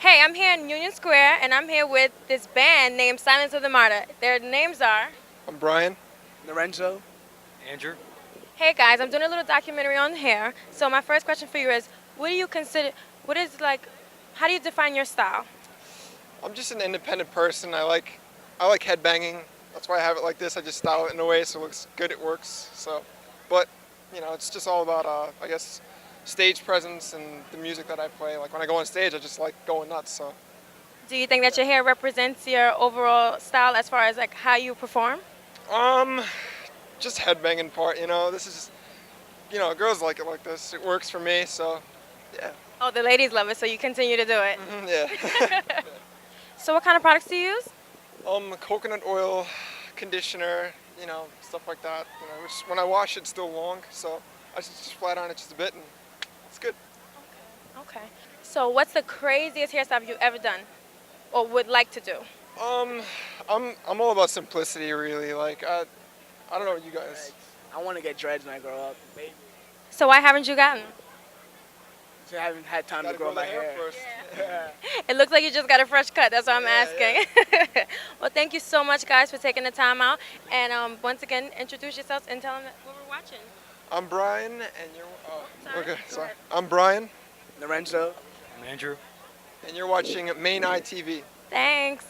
Hey, I'm here in Union Square, and I'm here with this band named Silence of the Martyr. Their names are. I'm Brian. Lorenzo. Andrew? Hey guys, I'm doing a little documentary on hair. So my first question for you is, what do you consider? What is like? How do you define your style? I'm just an independent person. I like headbanging. That's why I have it like this. I just style it in a way so it looks good. It works. But it's just all about I guess stage presence and the music that I play. Like when I go on stage, I just like going nuts. So Do you think that your hair represents your overall style as far as like how you perform? um, just headbanging part. This is girls like it like this. It works for me. So yeah. Oh, the ladies love it, so you continue to do it. Yeah. So what kind of products do you use? Coconut oil, conditioner, stuff like that. Which when I wash it's still long, so I just flat iron it just a bit and it's good. Okay. So what's the craziest hairstyle you've ever done, or would like to do? Um, I'm all about simplicity, really. Like I don't know what you guys. I want to get dreads when I grow up. Maybe. So why haven't you gotten? So I haven't had time to Gotta grow grow my the hair hair. first. Yeah. It looks like you just got a fresh cut. That's why I'm Yeah, asking. Well, thank you so much, guys, for taking the time out. And once again, introduce yourselves and tell them what we're watching. I'm Brian, and you're. Sorry, Okay, go sorry. ahead. I'm Brian, Lorenzo. I'm Andrew. and you're watching Main Eye TV. Thanks.